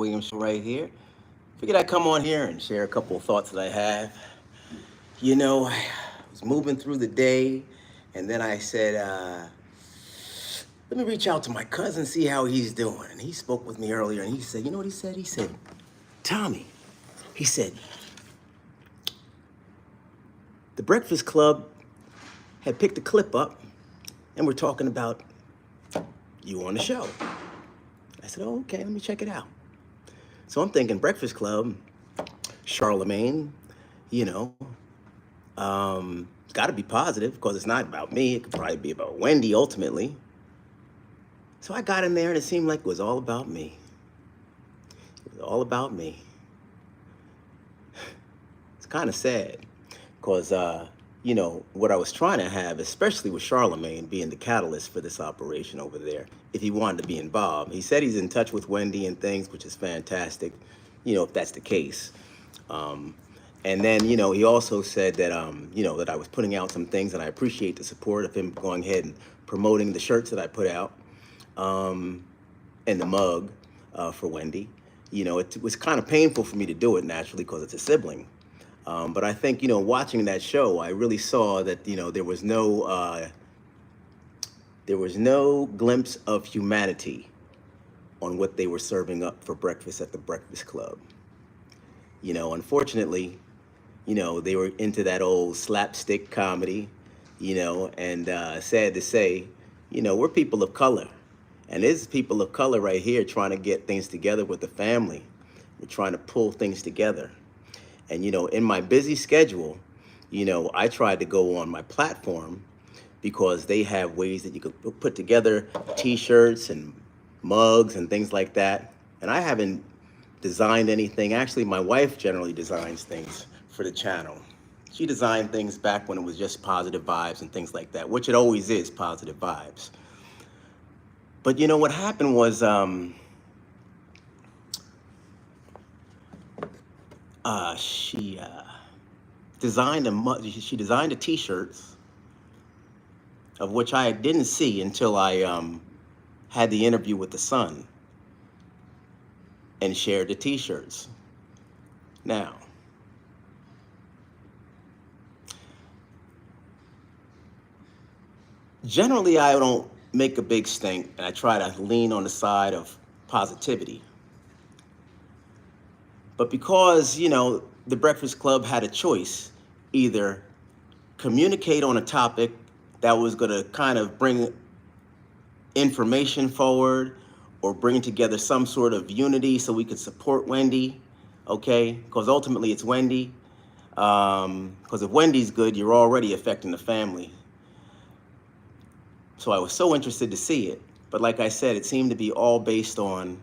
Williams show right here. Figured I'd come on here and share a couple of thoughts that I have. I was moving through the day, and then I said, let me reach out to my cousin, see how he's doing. And he spoke with me earlier, and he said, you know what he said? He said, Tommy, he said, the Breakfast Club had picked a clip up, and we're talking about you on the show. I said, oh, okay, let me check it out. So I'm thinking Breakfast Club, Charlemagne, you know, it's got to be positive because it's not about me. It could probably be about Wendy ultimately. So I got in there and it seemed like it was all about me. It was all about me. It's kind of sad because, what I was trying to have, especially with Charlemagne being the catalyst for this operation over there, if he wanted to be involved. He said he's in touch with Wendy and things, which is fantastic, if that's the case. And then, he also said that, that I was putting out some things, and I appreciate the support of him going ahead and promoting the shirts that I put out, and the mug for Wendy. It was kind of painful for me to do it naturally because it's a sibling. But I think, watching that show, I really saw that, there was no glimpse of humanity on what they were serving up for breakfast at the Breakfast Club. Unfortunately, they were into that old slapstick comedy, and sad to say, we're people of color. And there's people of color right here trying to get things together with the family. We're trying to pull things together. And, in my busy schedule, I tried to go on my platform because they have ways that you could put together T-shirts and mugs and things like that. And I haven't designed anything. Actually, my wife generally designs things for the channel. She designed things back when it was just positive vibes and things like that, which it always is positive vibes. But what happened was she designed the T-shirts, of which I didn't see until I had the interview with the Sun and shared the T-shirts. Now, generally I don't make a big stink, and I try to lean on the side of positivity. But because, the Breakfast Club had a choice, either communicate on a topic that was going to kind of bring information forward or bring together some sort of unity so we could support Wendy, okay? Because ultimately it's Wendy. Because if Wendy's good, you're already affecting the family. So I was so interested to see it. But like I said, it seemed to be all based on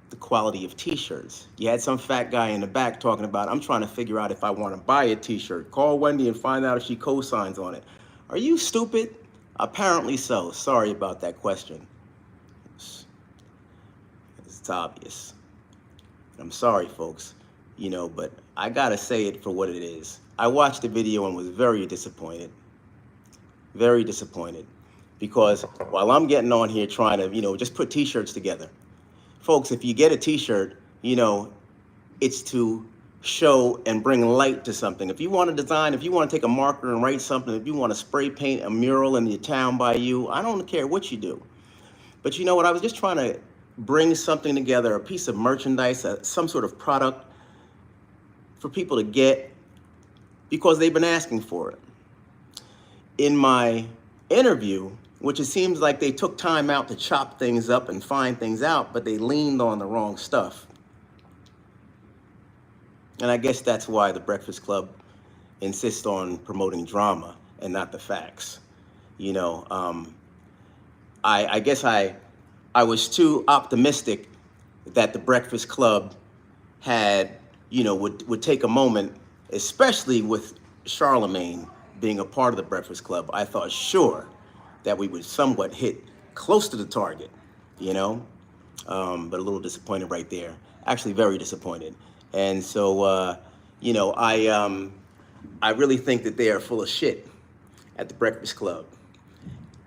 the quality of T-shirts. You had some fat guy in the back talking about, I'm trying to figure out if I want to buy a T-shirt. Call Wendy and find out if she co-signs on it. Are you stupid? Apparently so. Sorry about that question. It's obvious. I'm sorry, folks. But I gotta say it for what it is. I watched the video and was very disappointed. Very disappointed. Because while I'm getting on here trying to, just put T-shirts together. Folks, if you get a T-shirt, it's to show and bring light to something. If you want to design, if you want to take a marker and write something, if you want to spray paint a mural in your town by you, I don't care what you do. But you know what? I was just trying to bring something together, a piece of merchandise, some sort of product for people to get because they've been asking for it. In my interview, which it seems like they took time out to chop things up and find things out, but they leaned on the wrong stuff. And I guess that's why the Breakfast Club insists on promoting drama and not the facts. I guess I was too optimistic that the Breakfast Club had, would take a moment, especially with Charlemagne being a part of the Breakfast Club. I thought sure that we would somewhat hit close to the target, but a little disappointed right there. Actually, very disappointed. And so, I really think that they are full of shit at the Breakfast Club.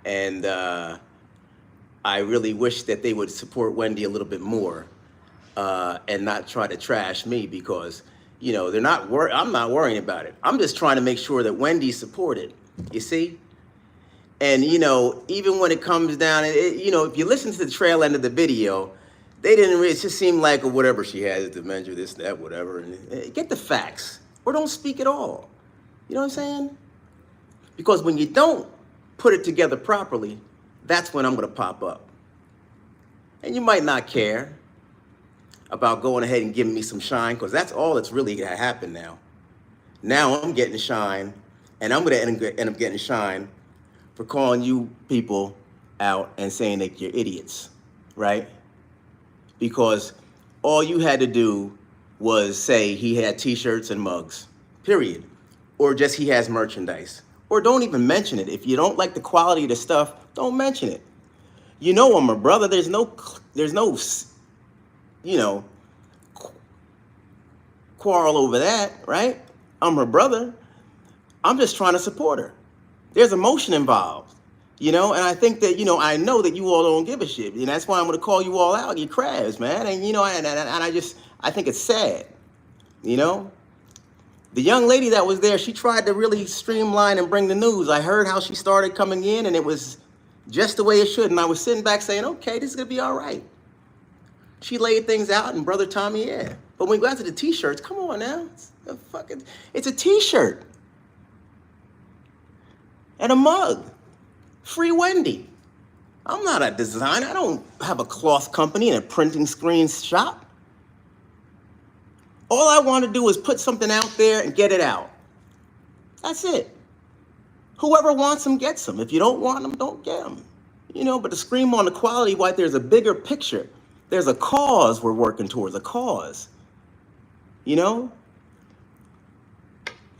And I really wish that they would support Wendy a little bit more and not try to trash me because, you know, they're not I'm not worrying about it. I'm just trying to make sure that Wendy's supported, you see? And, you know, even when it comes down, you know, if you listen to the trail end of the video, they didn't really, it just seemed like, or whatever she has, dementia, this, that, whatever. And get the facts or don't speak at all. You know what I'm saying? Because when you don't put it together properly, that's when I'm going to pop up. And you might not care about going ahead and giving me some shine, because that's all that's really going to happen now. Now I'm getting shine, and I'm going to end up getting shine for calling you people out and saying that you're idiots, right? Because all you had to do was say he had t-shirts and mugs, period. Or just he has merchandise. Or don't even mention it. If you don't like the quality of the stuff, don't mention it. You know I'm a brother. There's no, you know, quarrel over that, right? I'm her brother. I'm just trying to support her. There's emotion involved, you know, and I think that, you know, I know that you all don't give a shit, and that's why I'm going to call you all out, you crabs, man. And, you know, and I think it's sad, you know. The young lady that was there, she tried to really streamline and bring the news. I heard how she started coming in, and it was just the way it should. And I was sitting back saying, okay, this is going to be all right. She laid things out, and Brother Tommy, yeah. But when we got to the T-shirts, come on now. It's a T-shirt. And a mug. Free Wendy. I'm not a designer. I don't have a cloth company and a printing screen shop. All I want to do is put something out there and get it out. That's it. Whoever wants them gets them. If you don't want them, don't get them. You know, but to scream on the quality, why there's a bigger picture. There's a cause we're working towards, a cause. You know?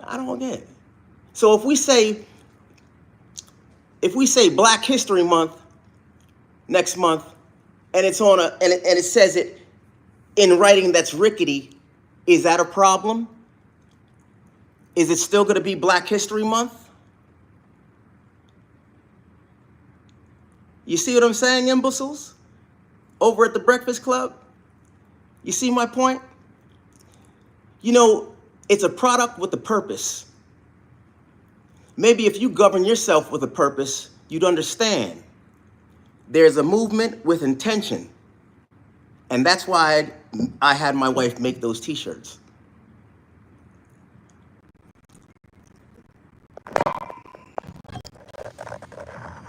I don't get it. So if we say Black History Month next month, and it's on and it says it in writing that's rickety, is that a problem? Is it still going to be Black History Month? You see what I'm saying, imbeciles? Over at the Breakfast Club? You see my point? You know, it's a product with a purpose. Maybe if you govern yourself with a purpose, you'd understand. There's a movement with intention. And that's why I had my wife make those T-shirts.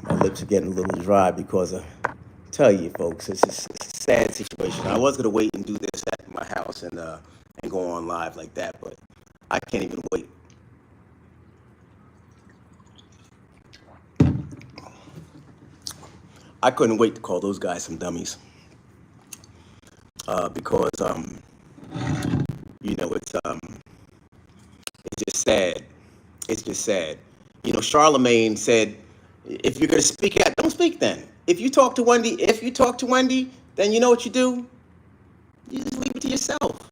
My lips are getting a little dry because I tell you, folks, it's a sad situation. I was going to wait and do this at my house and go on live like that, but I can't even wait. I couldn't wait to call those guys some dummies. Because, you know, it's just sad. It's just sad. You know, Charlemagne said, if you're going to speak out, don't speak then. If you talk to Wendy, then you know what you do? You just leave it to yourself.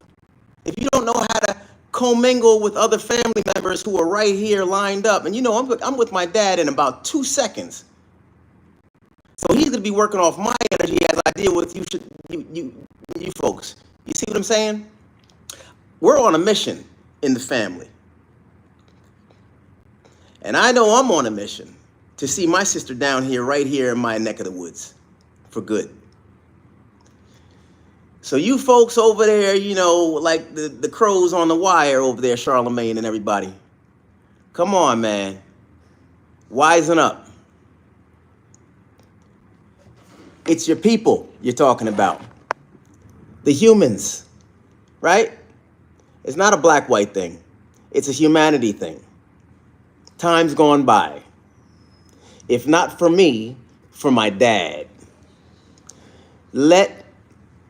If you don't know how to commingle with other family members who are right here lined up, and you know, I'm with my dad in about 2 seconds. So he's going to be working off my energy as I deal with you folks. You see what I'm saying? We're on a mission in the family. And I know I'm on a mission to see my sister down here, right here in my neck of the woods, for good. So you folks over there, you know, like the crows on the wire over there, Charlemagne and everybody, come on, man. Wisen up. It's your people you're talking about. The humans, right? It's not a black-white thing. It's a humanity thing. Time's gone by. If not for me, for my dad. Let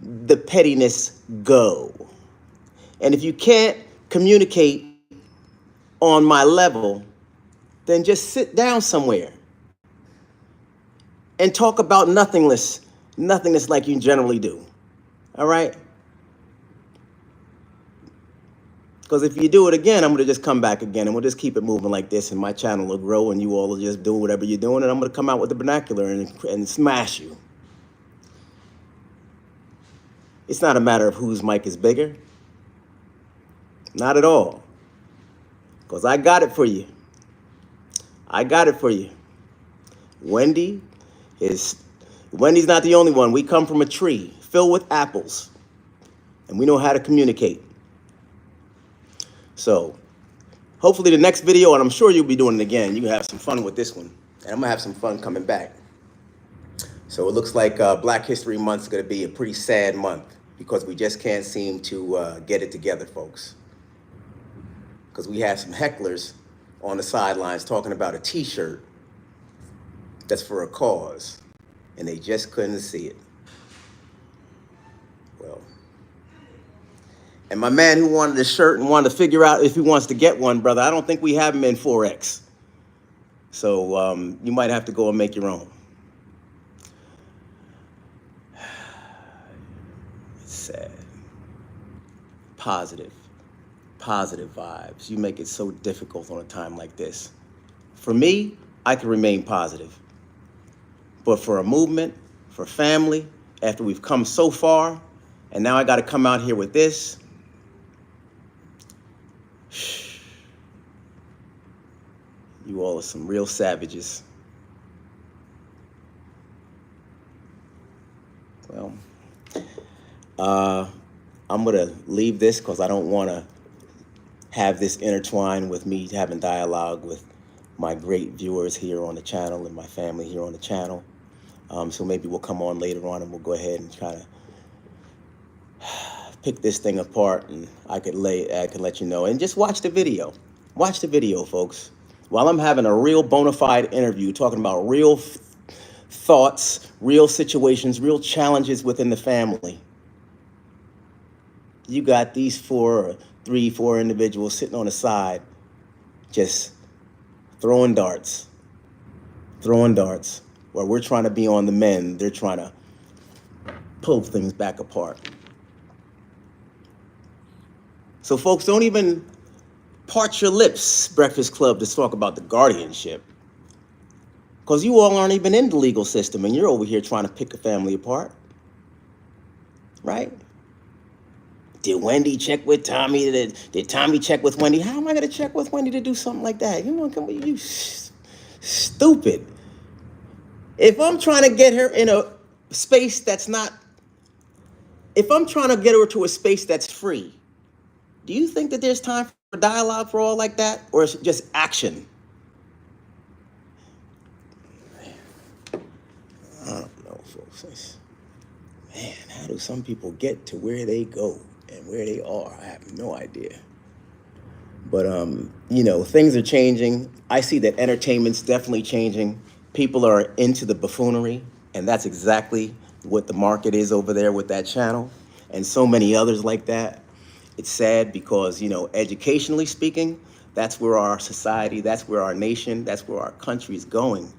the pettiness go. And if you can't communicate on my level, then just sit down somewhere and talk about nothingness like you generally do. All right? Because if you do it again, I'm going to just come back again, and we'll just keep it moving like this, and my channel will grow, and you all will just do whatever you're doing, and I'm going to come out with the vernacular and smash you. It's not a matter of whose mic is bigger. Not at all. Because I got it for you. I got it for you. Wendy is, Wendy's not the only one. We come from a tree filled with apples, and we know how to communicate. So hopefully the next video, and I'm sure you'll be doing it again, you can have some fun with this one. And I'm gonna have some fun coming back. So it looks like Black History Month is gonna be a pretty sad month because we just can't seem to get it together, folks. Because we have some hecklers on the sidelines talking about a t-shirt that's for a cause, and they just couldn't see it. Well, and my man who wanted a shirt and wanted to figure out if he wants to get one, brother, I don't think we have them in 4X. So you might have to go and make your own. It's sad. Positive vibes. You make it so difficult on a time like this. For me, I can remain positive. But for a movement, for family, after we've come so far, and now I got to come out here with this, you all are some real savages. Well, I'm going to leave this because I don't want to have this intertwined with me having dialogue with my great viewers here on the channel and my family here on the channel. So maybe we'll come on later on and we'll go ahead and try to pick this thing apart, and I could let you know. And just watch the video. Watch the video, folks. While I'm having a real bona fide interview talking about real thoughts, real situations, real challenges within the family, you got these 4 individuals sitting on the side just throwing darts. Where we're trying to be on the men, they're trying to pull things back apart. So folks, don't even part your lips, Breakfast Club, to talk about the guardianship. Because you all aren't even in the legal system, and you're over here trying to pick a family apart. Right? Did Wendy check with Tommy? Did Tommy check with Wendy? How am I going to check with Wendy to do something like that? You stupid. If I'm trying to get her in a space that's not, if I'm trying to get her to a space that's free, do you think that there's time for dialogue for all like that? Or is it just action? Man, I don't know, folks. Man, how do some people get to where they go and where they are? I have no idea. But, things are changing. I see that entertainment's definitely changing. People are into the buffoonery, and that's exactly what the market is over there with that channel and so many others like that. It's sad because, educationally speaking, that's where our society, that's where our nation, that's where our country is going.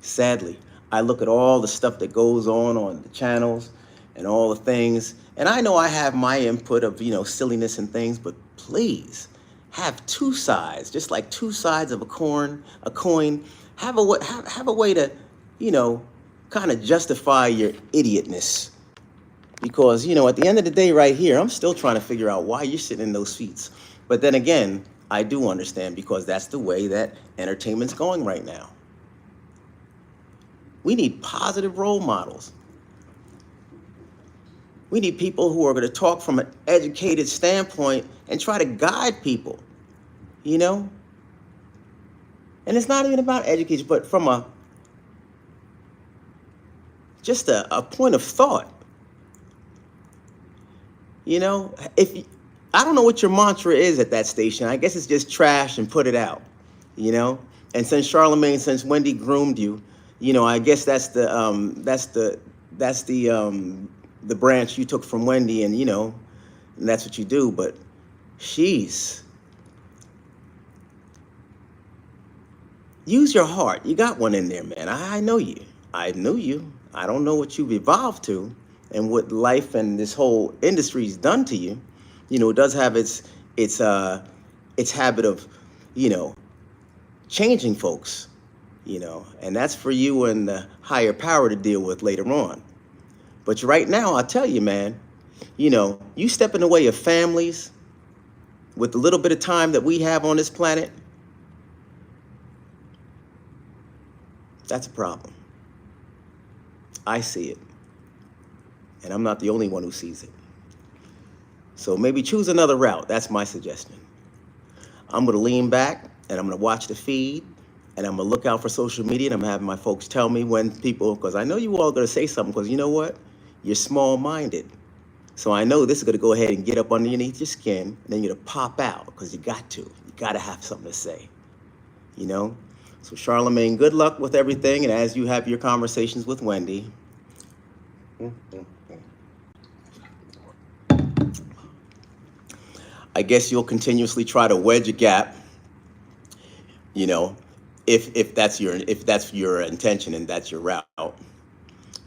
Sadly, I look at all the stuff that goes on the channels and all the things, and I know I have my input of, silliness and things, but please have two sides, just like two sides of a coin. Have a way to, kind of justify your idiotness. Because, at the end of the day right here, I'm still trying to figure out why you're sitting in those seats. But then again, I do understand because that's the way that entertainment's going right now. We need positive role models. We need people who are going to talk from an educated standpoint and try to guide people, And it's not even about education, but from just a point of thought. I don't know what your mantra is at that station. I guess it's just trash and put it out, And since Wendy groomed you, I guess that's the branch you took from Wendy, and and that's what you do. But she's use your heart. You got one in there, man. I know you. I knew you. I don't know what you've evolved to and what life and this whole industry's done to you. It does have its habit of, changing folks, and that's for you and the higher power to deal with later on. But right now, I'll tell you, man, You know, you step in the way of families with the little bit of time that we have on this planet, that's a problem. I see it. And I'm not the only one who sees it. So maybe choose another route. That's my suggestion. I'm going to lean back and I'm going to watch the feed and I'm going to look out for social media and I'm having my folks tell me when people, because I know you all are going to say something, because you know what? You're small-minded. So I know this is going to go ahead and get up underneath your skin, and then you're going to pop out because you got to. You got to have something to say, you know? So Charlemagne, good luck with everything, and as you have your conversations with Wendy, I guess you'll continuously try to wedge a gap, you know, if that's your intention and that's your route.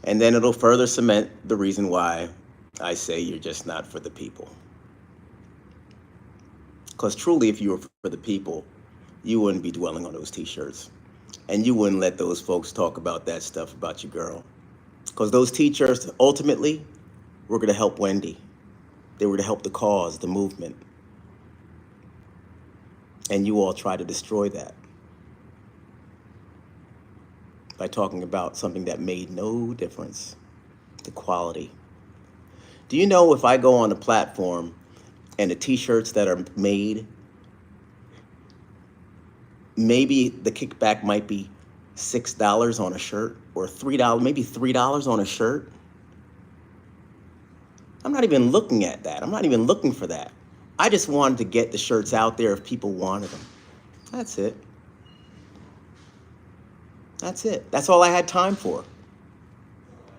And then it'll further cement the reason why I say you're just not for the people. Because truly, if you were for the people, you wouldn't be dwelling on those t-shirts. And you wouldn't let those folks talk about that stuff about your girl. Because those t-shirts, ultimately, were going to help Wendy. They were to help the cause, the movement. And you all try to destroy that by talking about something that made no difference, the quality. Do you know if I go on a platform and the t-shirts that are made, maybe the kickback might be $6 on a shirt or $3, maybe $3 on a shirt? I'm not even looking at that. I'm not even looking for that. I just wanted to get the shirts out there if people wanted them. That's it. That's it. That's all I had time for.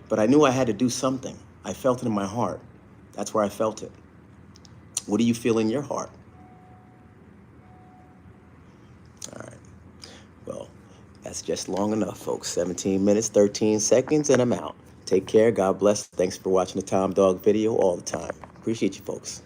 But I knew I had to do something. I felt it in my heart. That's where I felt it. What do you feel in your heart? All right. Well, that's just long enough, folks. 17 minutes, 13 seconds, and I'm out. Take care. God bless. Thanks for watching the Tom Dog video all the time. Appreciate you, folks.